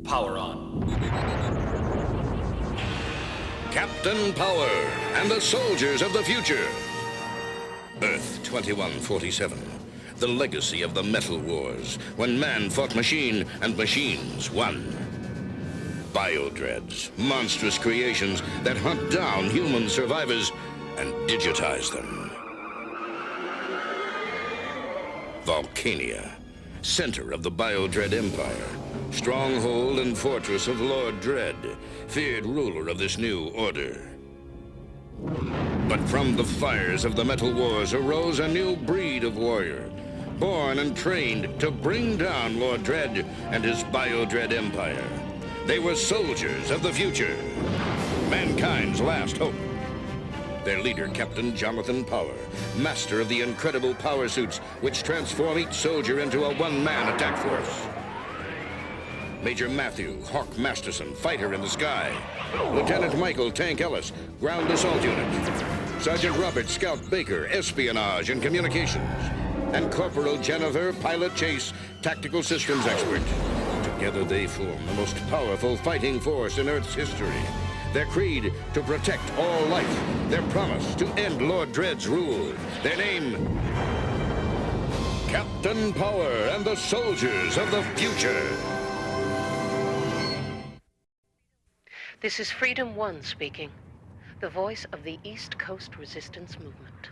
Power on. Captain Power and the soldiers of the future. Earth 2147. The legacy of the Metal Wars, when man fought machine and machines won. Biodreads, monstrous creations that hunt down human survivors and digitize them. Volcania, center of the Biodread Empire, stronghold and fortress of Lord Dread, feared ruler of this new order. But from the fires of the Metal Wars arose a new breed of warrior, born and trained to bring down Lord Dread and his Biodread Empire. They were soldiers of the future, mankind's last hope. Their leader, Captain Jonathan Power, master of the incredible power suits which transform each soldier into a one-man attack force. Major Matthew Hawk Masterson, fighter in the sky. Lieutenant Michael Tank Ellis, ground assault unit. Sergeant Robert Scout Baker, espionage and communications. And Corporal Jennifer Pilot Chase, tactical systems expert. Together they form the most powerful fighting force in Earth's history. Their creed, to protect all life. Their promise, to end Lord Dread's rule. Their name, Captain Power and the soldiers of the future. This is Freedom One speaking, the voice of the East Coast Resistance Movement.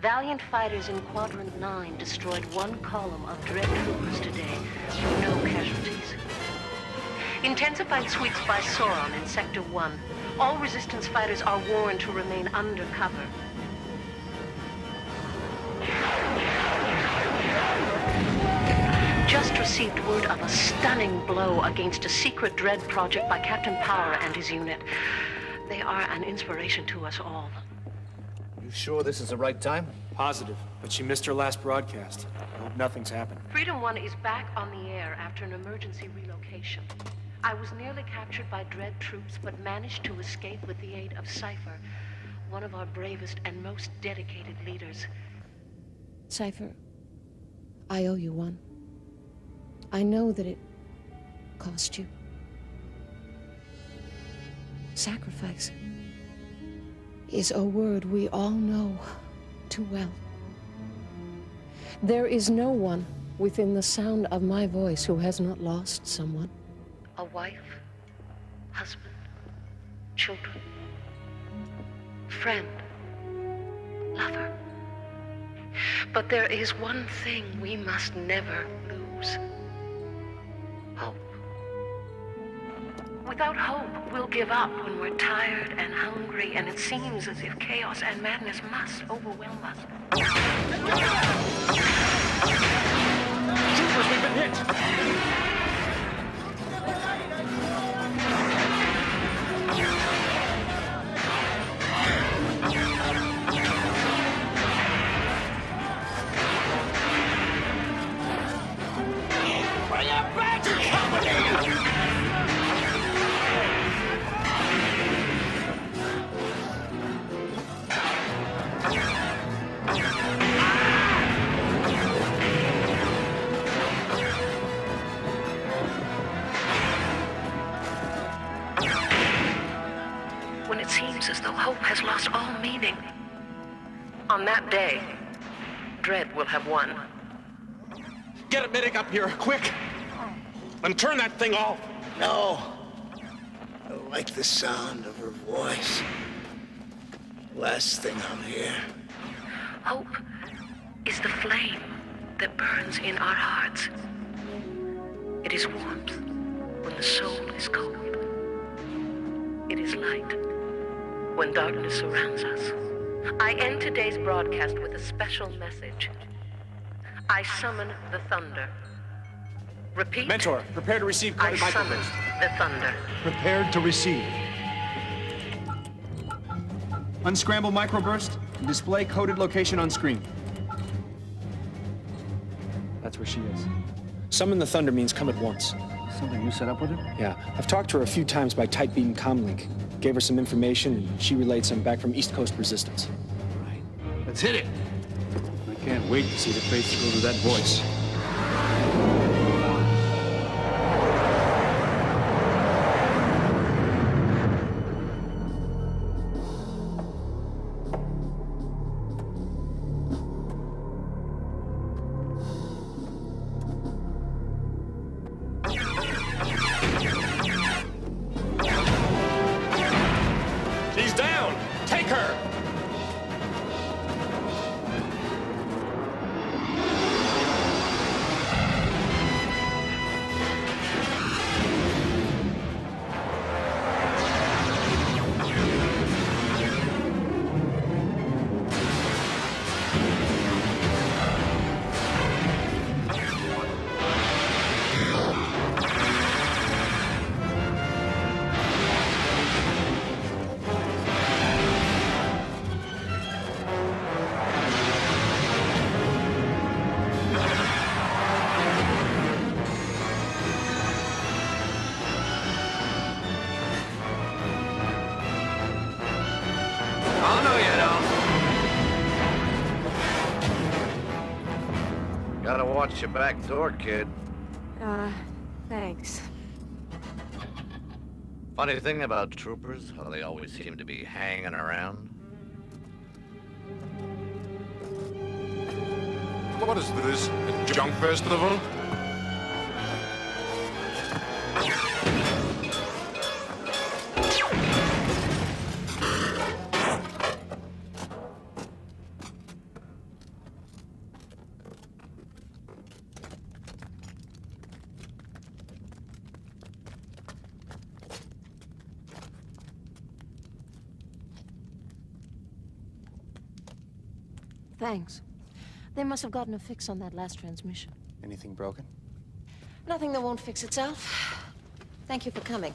Valiant fighters in Quadrant 9 destroyed one column of Dread troopers today with no casualties. Intensified sweeps by Sauron in Sector 1. All Resistance fighters are warned to remain undercover. Just received word of a stunning blow against a secret Dread project by Captain Power and his unit. They are an inspiration to us all. You sure this is the right time? Positive, but she missed her last broadcast. I hope nothing's happened. Freedom One is back on the air after an emergency relocation. I was nearly captured by Dread troops, but managed to escape with the aid of Cypher, one of our bravest and most dedicated leaders. Cypher, I owe you one. I know that it cost you. Sacrifice is a word we all know too well. There is no one within the sound of my voice who has not lost someone. A wife, husband, children, friend, lover. But there is one thing we must never lose. Hope. Without hope, we'll give up when we're tired and hungry, and it seems as if chaos and madness must overwhelm us. Troopers, we've been hit! When it seems as though hope has lost all meaning, on that day, Dread will have won. Get a medic up here, quick! And turn that thing off! No. I like the sound of her voice. Last thing I'll hear. Hope is the flame that burns in our hearts. It is warmth when the soul is cold. It is light when darkness surrounds us. I end today's broadcast with a special message. I summon the thunder. Repeat. Mentor, prepare to receive I coded summon microburst. the thunder. Prepared to receive. Unscramble microburst and display coded location on screen. That's where she is. Summon the thunder means come at once. Something you set up with her? Yeah, I've talked to her a few times by tight beam comlink. Gave her some information, and she relayed some back from East Coast Resistance. Right. Let's hit it. I can't wait to see the face go to that voice. watch your back door, kid. Thanks. Funny thing about troopers, how they always seem to be hanging around. What is this? A junk festival? Thanks. They must have gotten a fix on that last transmission. Anything broken? Nothing that won't fix itself. Thank you for coming.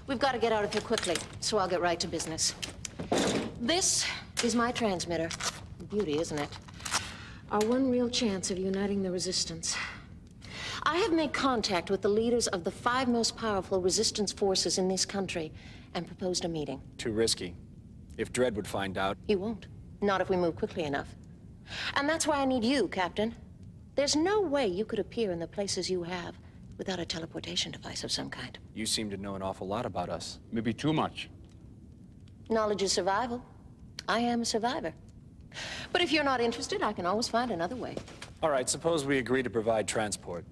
We've got to get out of here quickly, so I'll get right to business. This is my transmitter. Beauty, isn't it? Our one real chance of uniting the resistance. I have made contact with the leaders of the 5 most powerful resistance forces in this country and proposed a meeting. Too risky. If Dredd would find out... He won't. Not if we move quickly enough. And that's why I need you, Captain. There's no way you could appear in the places you have without a teleportation device of some kind. You seem to know an awful lot about us. Maybe too much. Knowledge is survival. I am a survivor. But if you're not interested, I can always find another way. All right, suppose we agree to provide transport.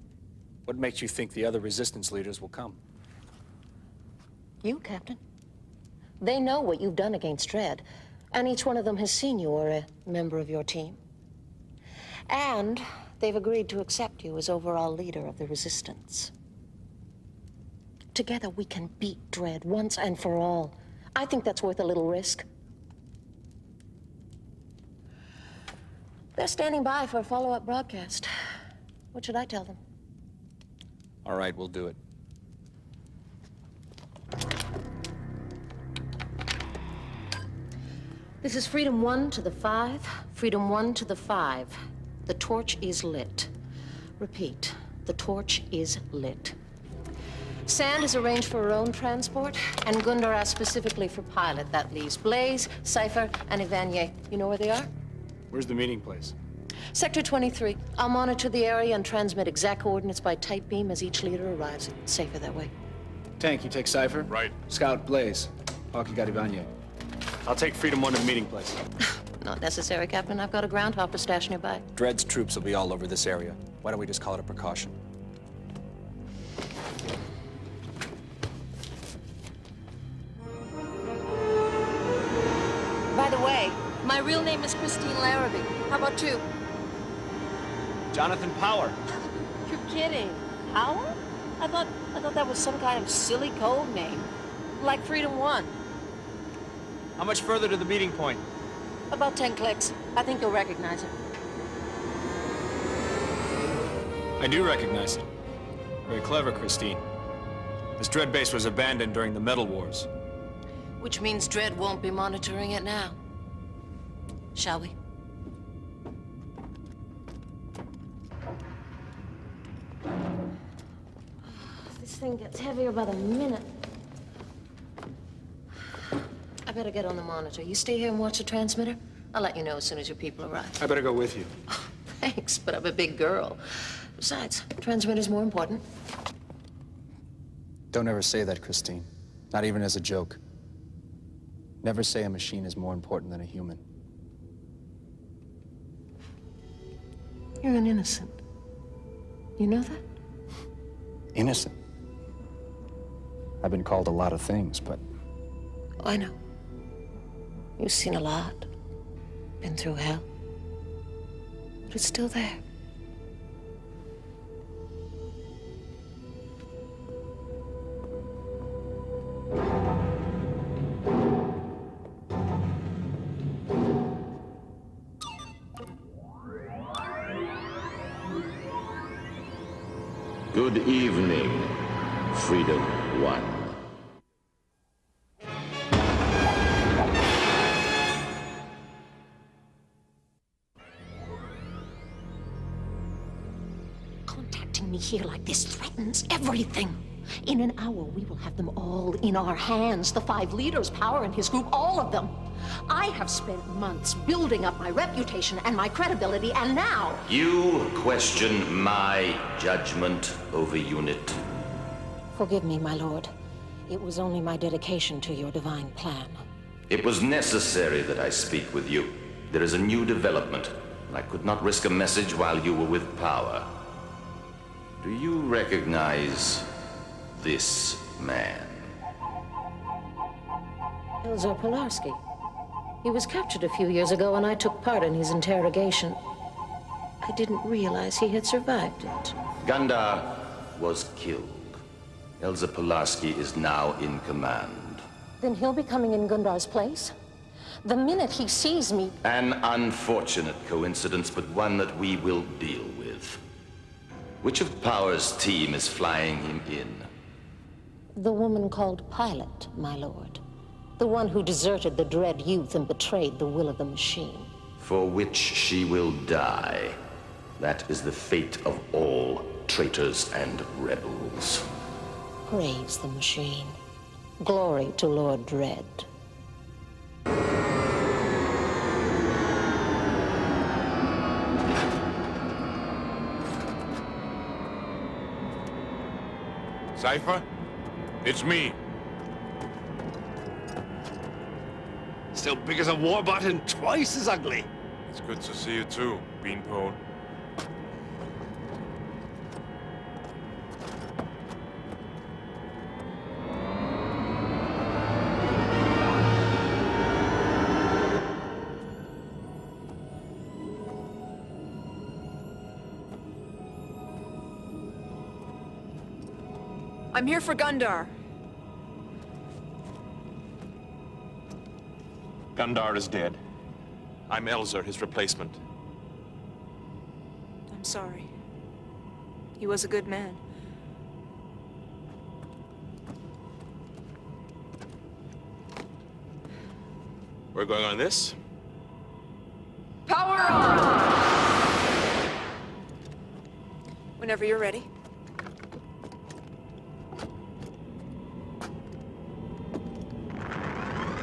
What makes you think the other resistance leaders will come? You, Captain. They know what you've done against Dredd, and each one of them has seen you or a member of your team. And they've agreed to accept you as overall leader of the resistance. Together we can beat Dredd once and for all. I think that's worth a little risk. They're standing by for a follow-up broadcast. What should I tell them? All right, we'll do it. This is Freedom 1 to the 5, Freedom 1 to the 5. The torch is lit. Repeat, the torch is lit. Sand is arranged for her own transport, and Gundar asked specifically for pilot. That leaves Blaze, Cypher, and Ivanier. You know where they are? Where's the meeting place? Sector 23. I'll monitor the area and transmit exact coordinates by type beam as each leader arrives. It's safer that way. Tank, you take Cypher? Right. Scout, Blaze. Hawk, you got Ivanier. I'll take Freedom 1 to the meeting place. Not necessary, Captain. I've got a groundhopper stashed nearby. Dredd's troops will be all over this area. Why don't we just call it a precaution? By the way, my real name is Christine Larrabee. How about you? Jonathan Power. You're kidding. Power? I thought that was some kind of silly code name. Like Freedom 1. How much further to the meeting point? About 10 clicks. I think you'll recognize it. I do recognize it. Very clever, Christine. This Dredd base was abandoned during the Metal Wars. Which means Dredd won't be monitoring it now. Shall we? This thing gets heavier by the minute. I better get on the monitor. You stay here and watch the transmitter? I'll let you know as soon as your people arrive. I better go with you. Oh, thanks, but I'm a big girl. Besides, transmitter's more important. Don't ever say that, Christine. Not even as a joke. Never say a machine is more important than a human. You're an innocent. You know that? Innocent? I've been called a lot of things, but... Oh, I know. You've seen a lot. Been through hell. But it's still there. Good evening, Freedom 1. Contacting me here like this threatens everything. In an hour, we will have them all in our hands. The 5 leaders, Power and his group, all of them. I have spent months building up my reputation and my credibility, and now... You question my judgment over unit. Forgive me, my lord. It was only my dedication to your divine plan. It was necessary that I speak with you. There is a new development, and I could not risk a message while you were with power. Do you recognize this man? Elzer Pulaski. He was captured a few years ago, and I took part in his interrogation. I didn't realize he had survived it. Gundar was killed. Elzer Pulaski is now in command. Then he'll be coming in Gundar's place? The minute he sees me... An unfortunate coincidence, but one that we will deal with. Which of Power's team is flying him in? The woman called Pilot, my lord. The one who deserted the Dread youth and betrayed the will of the machine. For which she will die. That is the fate of all traitors and rebels. Praise the machine. Glory to Lord Dread. Cypher? It's me. Still big as a warbot and twice as ugly. It's good to see you too, Beanpole. I'm here for Gundar. Gundar is dead. I'm Elzer, his replacement. I'm sorry. He was a good man. We're going on this? Power on! Whenever you're ready.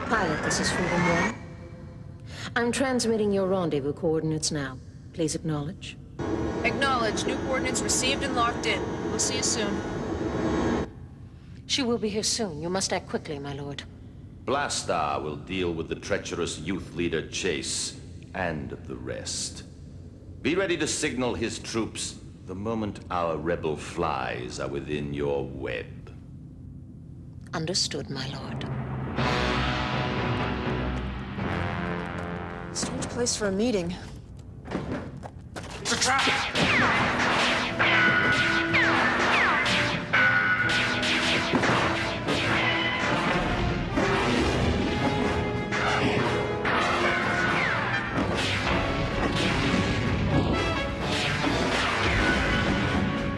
Pilot, this is Freedom 1. I'm transmitting your rendezvous coordinates now. Please acknowledge. Acknowledge. New coordinates received and locked in. We'll see you soon. She will be here soon. You must act quickly, my lord. Blastar will deal with the treacherous youth leader Chase and the rest. Be ready to signal his troops the moment our rebel flies are within your web. Understood, my lord. Strange place for a meeting. It's a trap!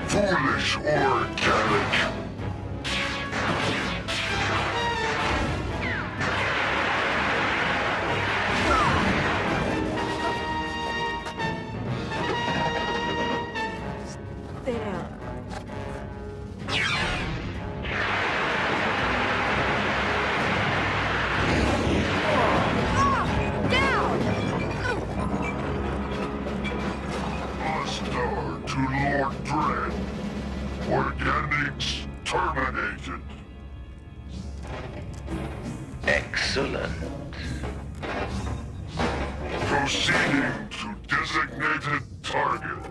Foolish organic. Stay down. Hostile to Lord Dread. Organics terminated. Excellent. Proceeding to designated target.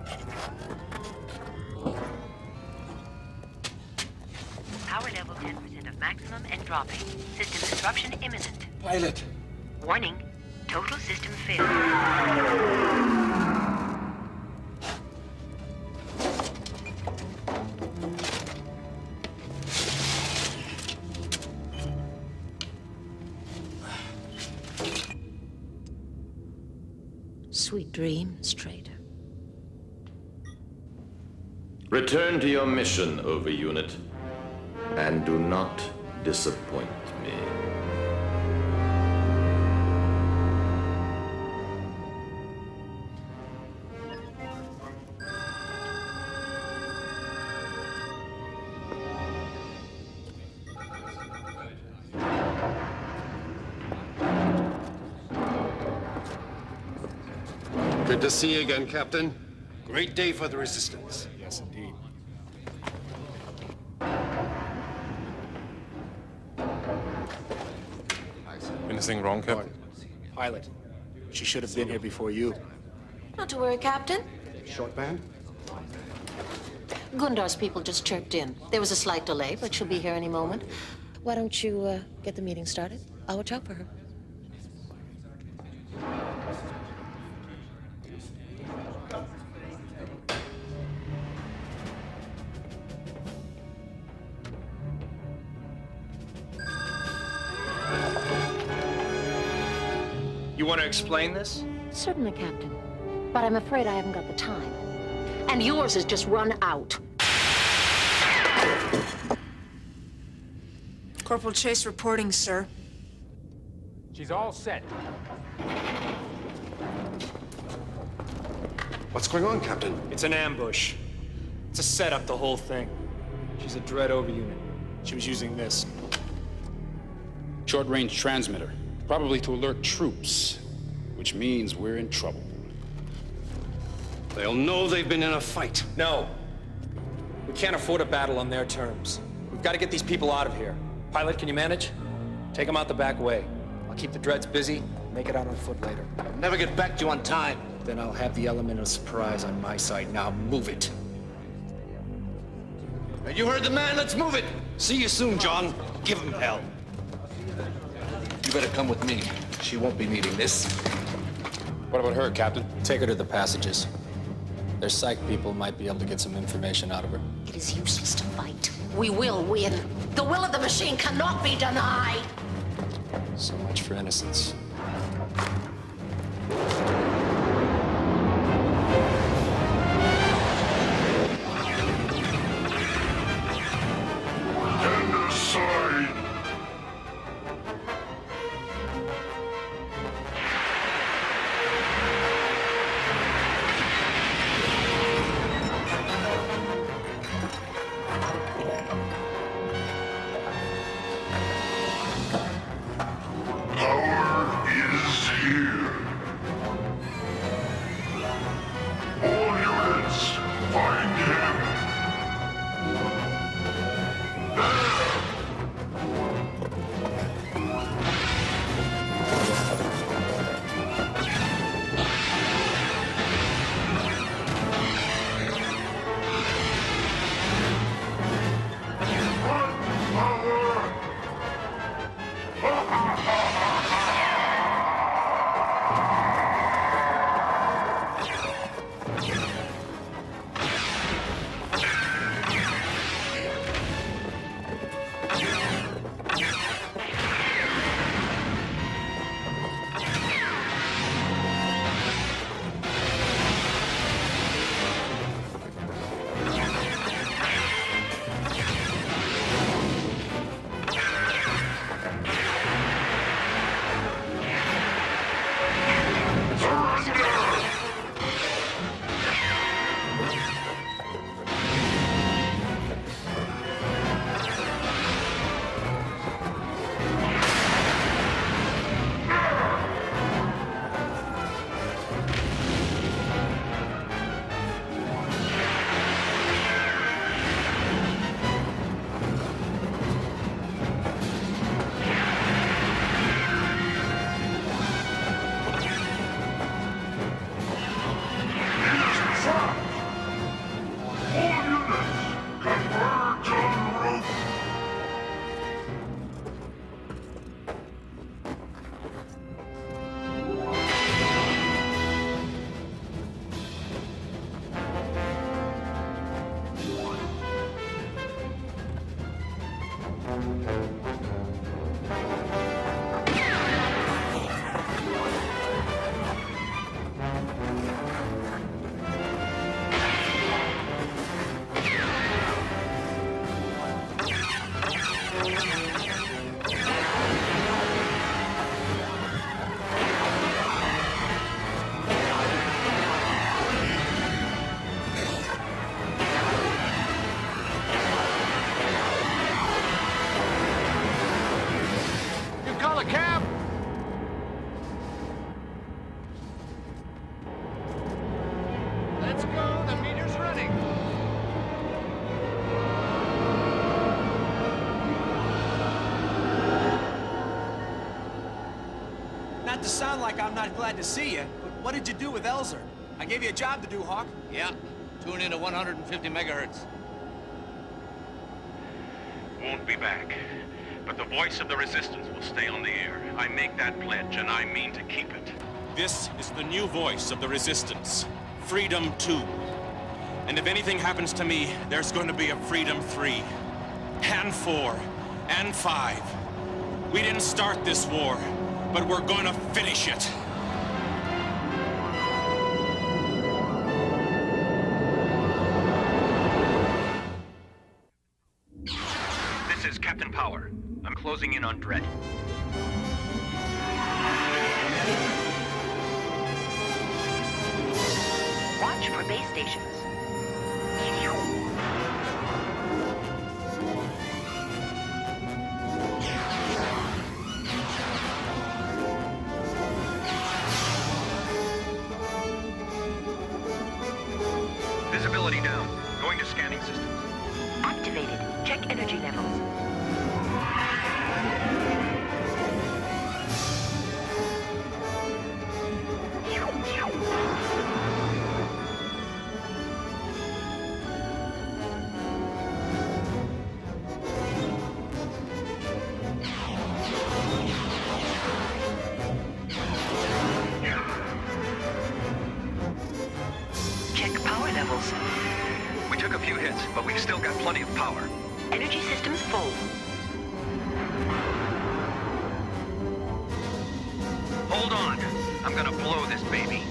Power level 10% of maximum and dropping. System disruption imminent. Pilot. Warning, total system failure. Sweet dreams, traitor. Return to your mission, Overunit, and do not disappoint me. Good to see you again, Captain. Great day for the Resistance. Yes, indeed. Anything wrong, Captain? Pilot. She should have been here before you. Not to worry, Captain. Short man? Gundar's people just chirped in. There was a slight delay, but she'll be here any moment. Why don't you get the meeting started? I'll watch out for her. You want to explain this? Certainly, Captain. But I'm afraid I haven't got the time. And yours has just run out. Corporal Chase reporting, sir. She's all set. What's going on, Captain? It's an ambush. It's a setup, the whole thing. She's a Dread over unit. She was using this. Short-range transmitter. Probably to alert troops, which means we're in trouble. They'll know they've been in a fight. No. We can't afford a battle on their terms. We've got to get these people out of here. Pilot, can you manage? Take them out the back way. I'll keep the Dreads busy, make it out on foot later. I'll never get back to you on time. Then I'll have the element of surprise on my side. Now move it. You heard the man, let's move it. See you soon, John. Give him hell. You better come with me. She won't be needing this. What about her, Captain? Take her to the passages. Their psych people might be able to get some information out of her. It is useless to fight. We will win. The will of the machine cannot be denied. So much for innocence. Genocide! Power is here. All units, find him. Not to sound like I'm not glad to see you, but what did you do with Elzer? I gave you a job to do, Hawk. Yeah, tune into 150 megahertz. Won't be back. But the voice of the Resistance will stay on the air. I make that pledge, and I mean to keep it. This is the new voice of the Resistance. Freedom 2. And if anything happens to me, there's going to be a Freedom 3. And 4. And 5. We didn't start this war, but we're going to finish it. This is Captain Power. I'm closing in on Dread. Watch for base stations. Visibility down. Going to scanning systems. Activated. Check energy levels. Check power levels. We took a few hits, but we've still got plenty of power. Energy systems full. Hold on. I'm gonna blow this baby.